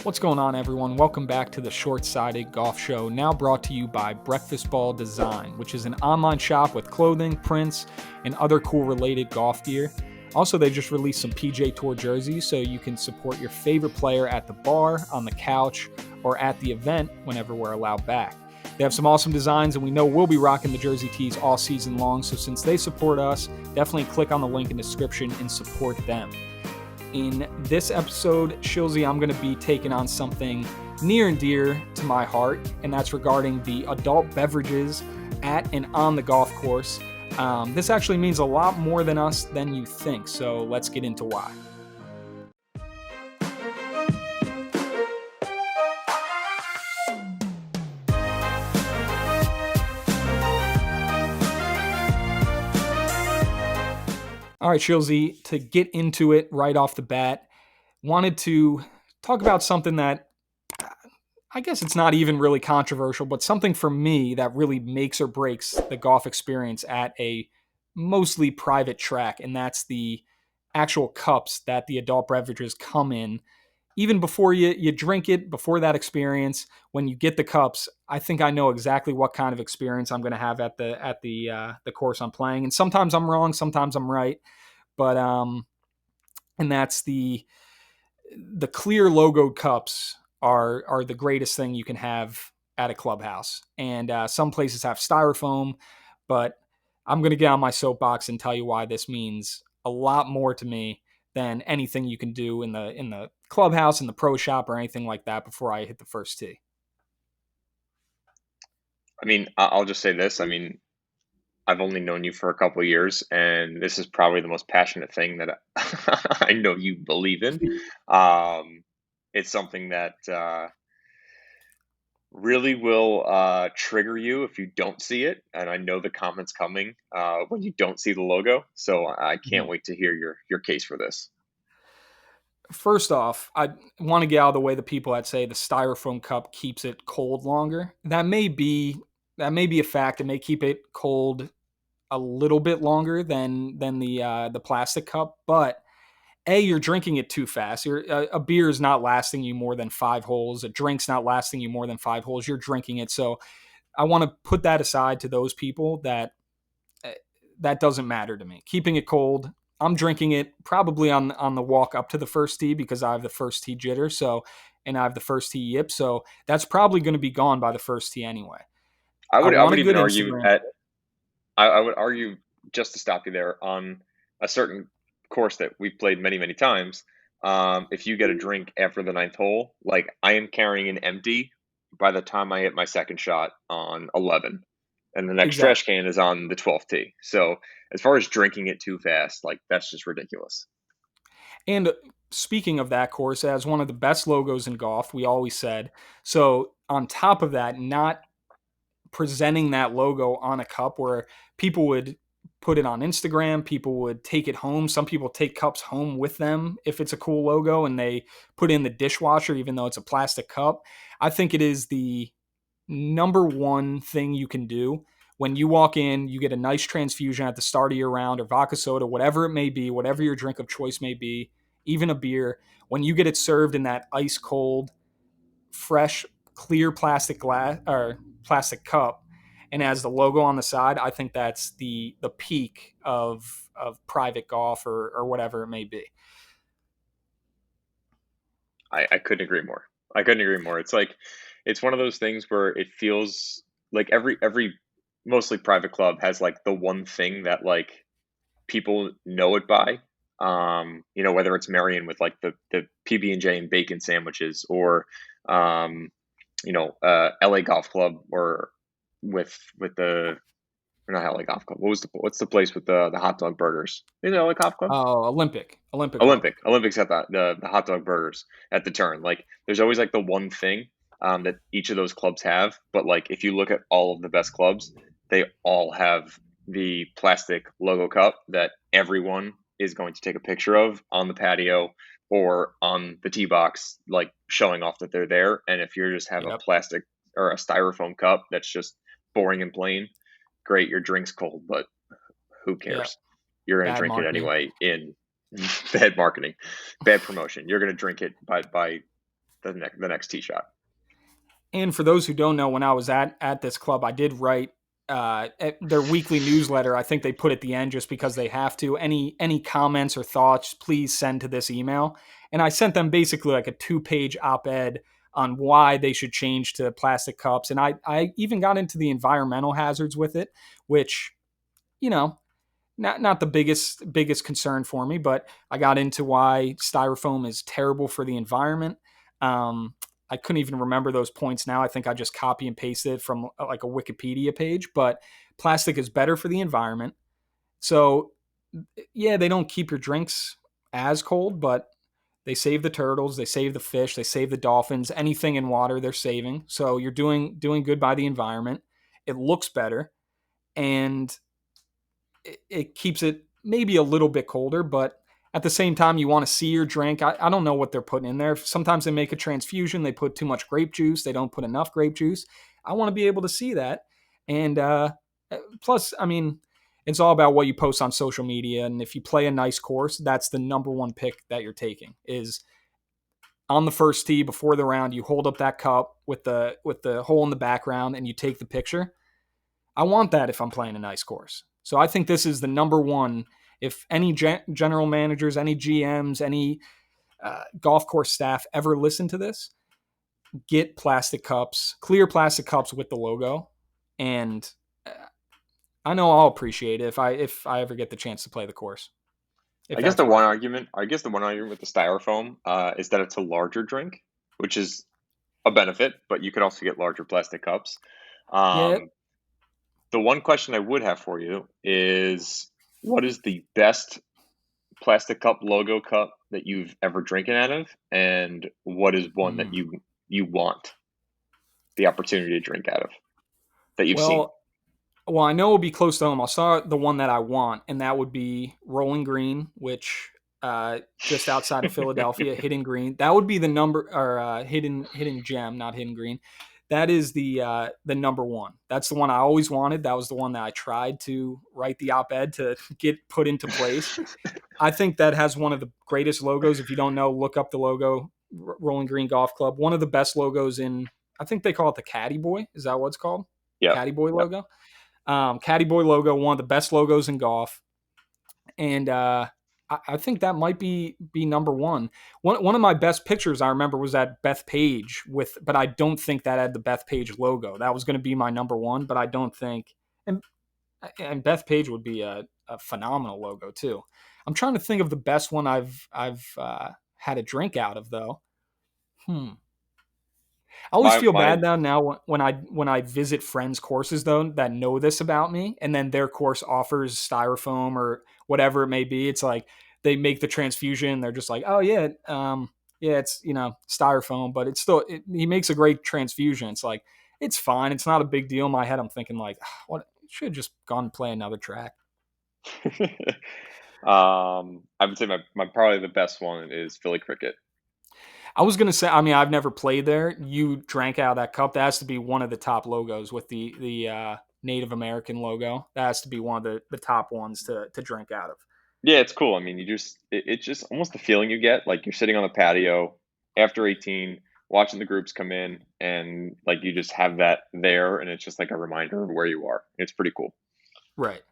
What's going on, everyone? Welcome back to the Short-Sided Golf Show, now brought to you by Breakfast Ball Design, which is an online shop with clothing, prints, and other cool related golf gear. Also, they just released some PJ Tour jerseys so you can support your favorite player at the bar, on the couch, or at the event whenever we're allowed back. They have some awesome designs, and we know we'll be rocking the jersey tees all season long, so since they support us, definitely click on the link in the description and support them. In this episode, Shilzy, I'm going to be taking on something near and dear to my heart, and that's regarding the adult beverages at and on the golf course. This actually means a lot more than us than you think, so let's get into why. All right, Shilzy, to get into it right off the bat, wanted to talk about something that I guess it's not even really controversial, but something for me that really makes or breaks the golf experience at a mostly private track, and that's the actual cups that the adult beverages come in. Even before you drink it, before that experience, when you get the cups, I think I know exactly what kind of experience I'm going to have at the course I'm playing. And sometimes I'm wrong, sometimes I'm right, but and that's the clear logoed cups are the greatest thing you can have at a clubhouse. And some places have styrofoam, but I'm going to get on my soapbox and tell you why this means a lot more to me than anything you can do in the clubhouse, in the pro shop, or anything like that before I hit the first tee. I mean, I'll just say this. I mean, I've only known you for a couple of years, and this is probably the most passionate thing that I know you believe in. It's something that really will trigger you if you don't see it. And I know the comments coming when you don't see the logo. So I can't wait to hear your case for this. First off, I want to get out of the way the people that say the styrofoam cup keeps it cold longer. That may be a fact. It may keep it cold a little bit longer than the plastic cup, but you're drinking it too fast. A beer is not lasting you more than 5 holes. A drink's not lasting you more than 5 holes. You're drinking it. So I want to put that aside to those people that doesn't matter to me. Keeping it cold, I'm drinking it probably on the walk up to the first tee because I have the first tee jitter. And I have the first tee yip. So that's probably going to be gone by the first tee anyway. I I want would a good even argue Instagram. I would argue, just to stop you there, on a certain course that we've played many, many times. If you get a drink after the ninth hole, like I am carrying an empty by the time I hit my second shot on 11, and the next Exactly. trash can is on the 12th tee. So as far as drinking it too fast, like that's just ridiculous. And speaking of that course, it has one of the best logos in golf, we always said. So on top of that, not presenting that logo on a cup where people would put it on Instagram, people would take it home. Some people take cups home with them if it's a cool logo and they put it in the dishwasher, even though it's a plastic cup. I think it is the number one thing you can do. When you walk in, you get a nice transfusion at the start of your round, or vodka soda, whatever it may be, whatever your drink of choice may be, even a beer. When you get it served in that ice cold, fresh, clear plastic glass or plastic cup, and has the logo on the side, I think that's the peak of private golf or whatever it may be. I couldn't agree more. I couldn't agree more. It's like it's one of those things where it feels like every mostly private club has like the one thing that like people know it by. Whether it's Marion with like the PB&J and bacon sandwiches, or LA Golf Club, or with the or not LA Golf Club. What's the place with the hot dog burgers? Is it LA Golf Club? Oh, Olympic Golf. Olympics have the hot dog burgers at the turn. Like there's always like the one thing that each of those clubs have. But like if you look at all of the best clubs, they all have the plastic logo cup that everyone is going to take a picture of on the patio or on the tee box, like showing off that they're there. And if you just have a Yep. plastic or a styrofoam cup that's just boring and plain, great, your drink's cold, but who Yeah. cares? You're going to Bad drink it marketing. anyway in bad marketing, bad promotion. You're going to drink it by the next tee shot. And for those who don't know, when I was at this club, I did write their weekly newsletter. I think they put at the end just because they have to. Any comments or thoughts, please send to this email. And I sent them basically like a 2-page op-ed on why they should change to plastic cups. And I even got into the environmental hazards with it, which, you know, not the biggest concern for me, but I got into why styrofoam is terrible for the environment. Um, I couldn't even remember those points now. I think I just copy and pasted it from like a Wikipedia page. But plastic is better for the environment. So yeah, they don't keep your drinks as cold, but they save the turtles, they save the fish, they save the dolphins. Anything in water, they're saving. So you're doing good by the environment. It looks better, and it keeps it maybe a little bit colder, but at the same time, you want to see your drink. I don't know what they're putting in there. Sometimes they make a transfusion, they put too much grape juice, they don't put enough grape juice. I want to be able to see that. And plus, I mean, it's all about what you post on social media. And if you play a nice course, that's the number one pick that you're taking is on the first tee before the round, you hold up that cup with the hole in the background and you take the picture. I want that if I'm playing a nice course. So I think this is the number one. If any general managers, any GMs, any golf course staff ever listen to this, get plastic cups, clear plastic cups with the logo, and I know I'll appreciate it if I ever get the chance to play the course. If that's where I am. I guess the one argument with the styrofoam is that it's a larger drink, which is a benefit, but you could also get larger plastic cups. Yeah. Um, the one question I would have for you is, what is the best plastic cup logo cup that you've ever drinking out of, and what is one that Mm. you want the opportunity to drink out of that you've seen? Well, Well, I know it'll be close to home. I saw the one that I want, and that would be Rolling Green, which just outside of Philadelphia, Hidden Green. That would be the number or hidden gem, not Hidden Green. That is the number one. That's the one I always wanted. That was the one that I tried to write the op-ed to get put into place. I think that has one of the greatest logos. If you don't know, look up the logo, Rolling Green Golf Club. One of the best logos in. I think they call it the Caddy Boy. Is that what it's called? The Yep. Caddy Boy Yep. logo. Caddy Boy logo, one of the best logos in golf, and I think that might be number one. One of my best pictures I remember was at Bethpage but I don't think that had the Bethpage logo. That was going to be my number one, but I don't think, and and Bethpage would be a phenomenal logo too. I'm trying to think of the best one I've had a drink out of though. Hmm. I always feel My bad now when I visit friends' courses though that know this about me, and then their course offers styrofoam or whatever it may be. It's like they make the transfusion. They're just like, oh yeah, yeah, it's styrofoam, but it's still he makes a great transfusion. It's like it's fine. It's not a big deal. In my head, I'm thinking like, what should have just gone and play another track. I would say my probably the best one is Philly Cricket. I was gonna say, I mean, I've never played there. You drank out of that cup. That has to be one of the top logos with the Native American logo. That has to be one of the top ones to drink out of. Yeah, it's cool. I mean, it's just almost the feeling you get like you're sitting on the patio after 18, watching the groups come in, and like you just have that there, and it's just like a reminder of where you are. It's pretty cool. Right.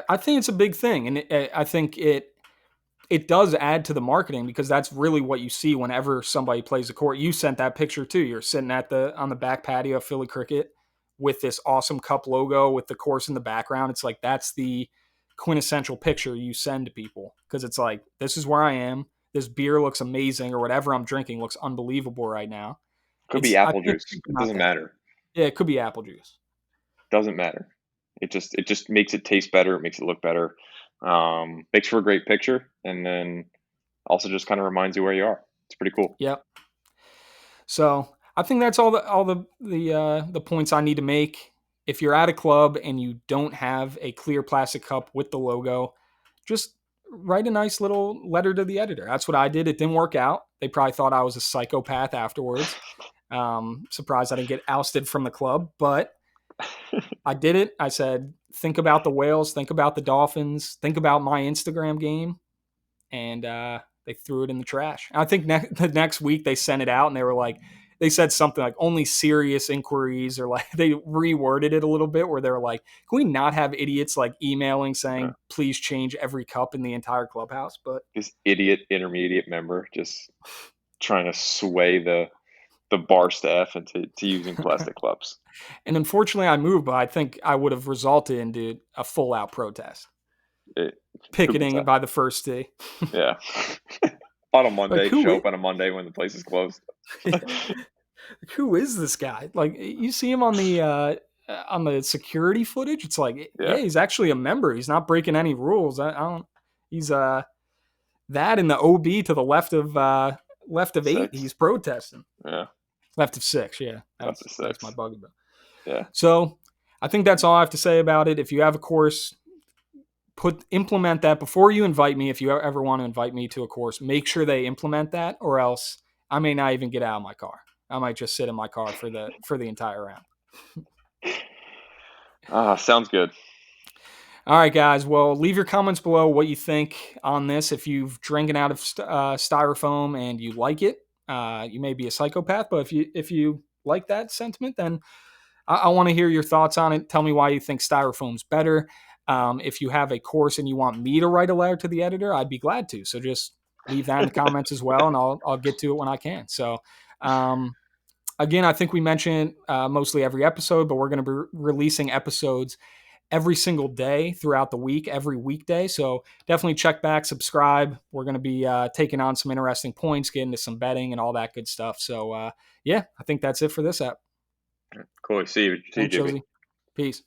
I think it's a big thing, and I think it does add to the marketing because that's really what you see whenever somebody plays a court. You sent that picture too. You're sitting at the on the back patio of Philly Cricket with this awesome cup logo with the course in the background. It's like that's the quintessential picture you send to people because it's like this is where I am. This beer looks amazing, or whatever I'm drinking looks unbelievable right now. Could be I apple think it's juice. thinking It about doesn't that. matter. Yeah, it could be apple juice. Doesn't matter. It just makes it taste better. It makes it look better. Makes for a great picture, and then also just kind of reminds you where you are. It's pretty cool. Yep. So I think that's all the points I need to make. If you're at a club and you don't have a clear plastic cup with the logo, just write a nice little letter to the editor. That's what I did. It didn't work out. They probably thought I was a psychopath afterwards. Surprised I didn't get ousted from the club, but I did it. I said, think about the whales, think about the dolphins, think about my Instagram game, and they threw it in the trash. I think the next week they sent it out and they were like, they said something like only serious inquiries, or like they reworded it a little bit where they were like, can we not have idiots like emailing Yeah. saying please change every cup in the entire clubhouse? But This idiot intermediate member just trying to sway the bar staff into using plastic cups. and unfortunately I moved, but I think I would have resulted into a full out protest, It could be picketing tough. by the first tee. Yeah. On a Like Monday, who show is up on a Monday when the place is closed. who is this guy? Like you see him on the security footage. It's like, yeah, Yeah. he's actually a member. He's not breaking any rules. I don't. He's that in the OB to the left of 8. Six. He's protesting. Yeah. Left of 6. Yeah, After that's my six. bugaboo. Yeah. So I think that's all I have to say about it. If you have a course, implement that before you invite me. If you ever want to invite me to a course, make sure they implement that, or else I may not even get out of my car. I might just sit in my car for the entire round. Sounds good. All right, guys. Well, leave your comments below what you think on this. If you've drinking out of styrofoam and you like it, you may be a psychopath. But if you like that sentiment, then I want to hear your thoughts on it. Tell me why you think styrofoam's better. If you have a course and you want me to write a letter to the editor, I'd be glad to. So just leave that in the comments as well, and I'll get to it when I can. So. Again, I think we mentioned mostly every episode, but we're going to be releasing episodes every single day throughout the week, every weekday. So definitely check back, subscribe. We're going to be taking on some interesting points, getting to some betting and all that good stuff. So yeah, I think that's it for this app. Cool. See you, Thanks, JB. Josie. Peace.